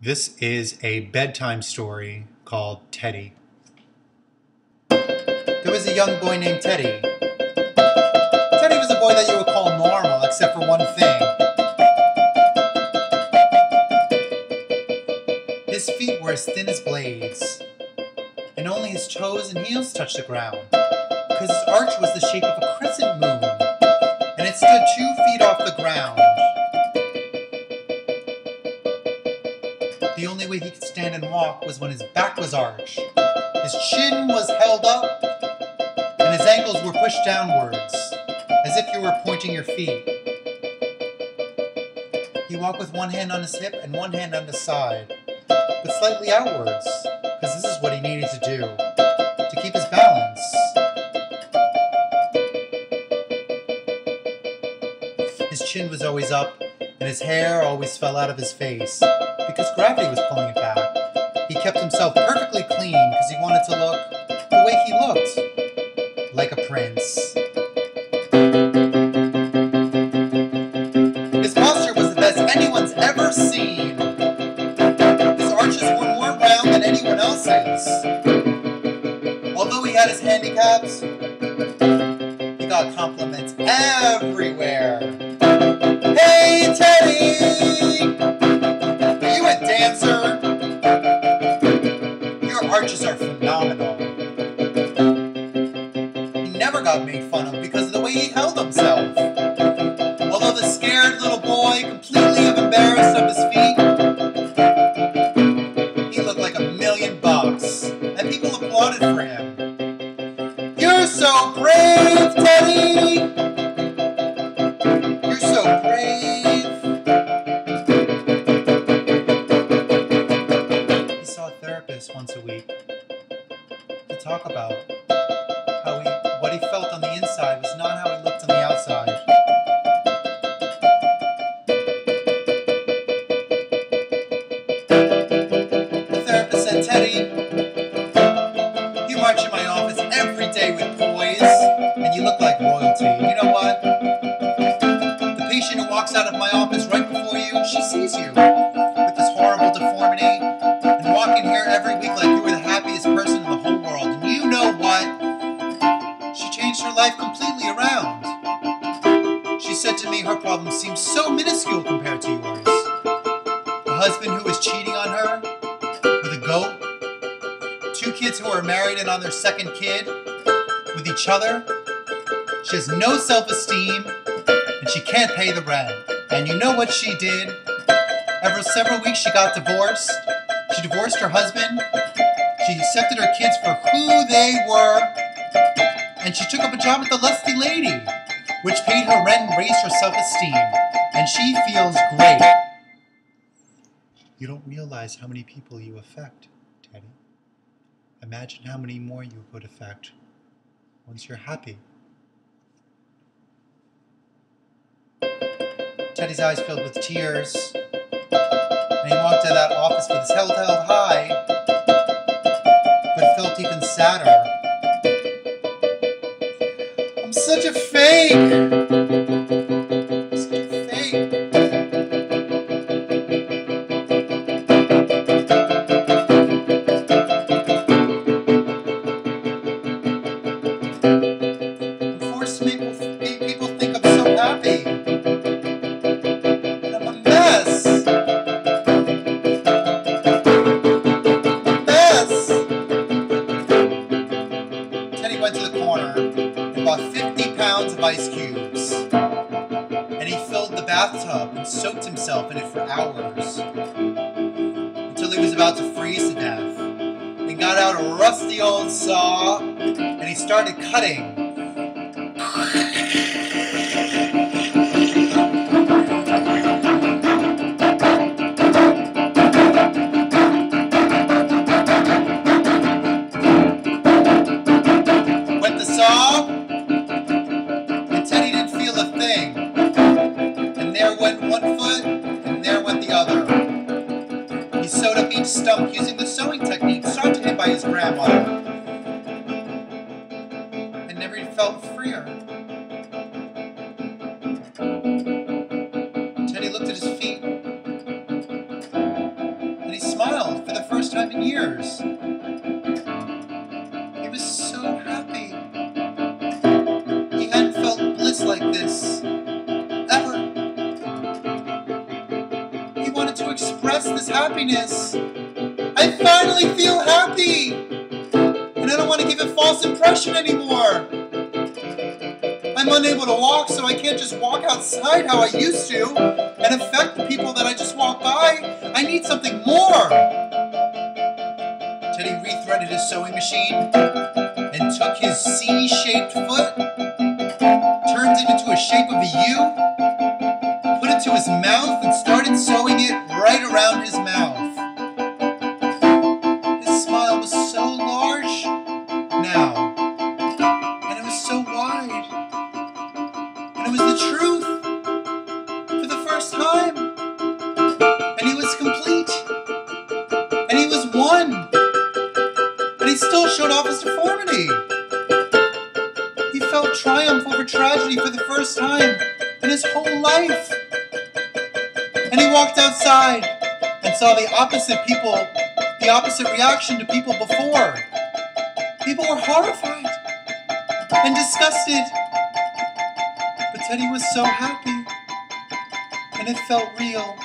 This is a bedtime story called Teddy. There was a young boy named Teddy. Teddy was a boy that you would call normal, except for one thing. His feet were as thin as blades, and only his toes and heels touched the ground, because his arch was the shape of a crescent moon, and it stood 2 feet off the ground. The only way he could stand and walk was when his back was arched, his chin was held up, and his ankles were pushed downwards, as if you were pointing your feet. He walked with one hand on his hip and one hand on his side, but slightly outwards, because this is what he needed to do, to keep his balance. His chin was always up, and his hair always fell out of his face, because gravity was pulling it back. He kept himself perfectly clean, because he wanted to look the way he looked, like a prince. His posture was the best anyone's ever seen. His arches were more round than anyone else's. Although he had his handicaps, he got compliments everywhere. Hey, Teddy! Are you a dancer? Your arches are phenomenal. He never got made fun of because of the way he held himself. Although the scared little boy, completely embarrassed of his feet, he looked like $1,000,000, and people applauded for him. You're so brave, Teddy! You're so brave! He saw a therapist once a week to talk about what he felt on the inside was not how he looked on the outside. The therapist said, Teddy, you march in my office every day with poise, and you look like royalty. You know what? The patient who walks out of my office right before you, she sees you with this horrible deformity, and walk in here every week like you were the happiest person in the whole world. And you know what? She changed her life completely around. She said to me her problem seems so minuscule compared to yours. A husband who is cheating on her with a goat, 2 kids who are married and on their 2nd kid with each other. She has no self-esteem, and she can't pay the rent. And you know what she did? After several weeks she got divorced. She divorced her husband. She accepted her kids for who they were. And she took up a job at the Lusty Lady, which paid her rent and raised her self-esteem. And she feels great. You don't realize how many people you affect, Teddy. Imagine how many more you could affect once you're happy. Teddy's eyes filled with tears, and he walked out of that office with his head held high, but felt even sadder. I'm such a fake! Such a fake! I'm forced to make people think I'm so happy. And I'm a mess! Teddy went to the corner and bought 50 pounds of ice cubes. And he filled the bathtub and soaked himself in it for hours. Until he was about to freeze to death. And got out a rusty old saw and he started cutting. And Teddy didn't feel a thing. And there went one foot, and there went the other. He sewed up each stump using the sewing technique taught to him by his grandmother. And never felt freer. Teddy looked at his feet, and he time in years. He was so happy. He hadn't felt bliss like this ever. He wanted to express this happiness. I finally feel happy! And I don't want to give a false impression anymore. I'm unable to walk, so I can't just walk outside how I used to and affect the people that I just walk by. I need something more. Teddy rethreaded his sewing machine and took his C-shaped foot, turned it into a shape of a U, put it to his mouth and started sewing it right around his mouth. His smile was so large now, and it was so wide, and it was the truth for the first time, and he was complete, and he was one, and he still showed off his deformity. He felt triumph over tragedy for the first time in his whole life. And he walked outside and saw the opposite reaction to people before. People were horrified and disgusted. But Teddy was so happy, and it felt real.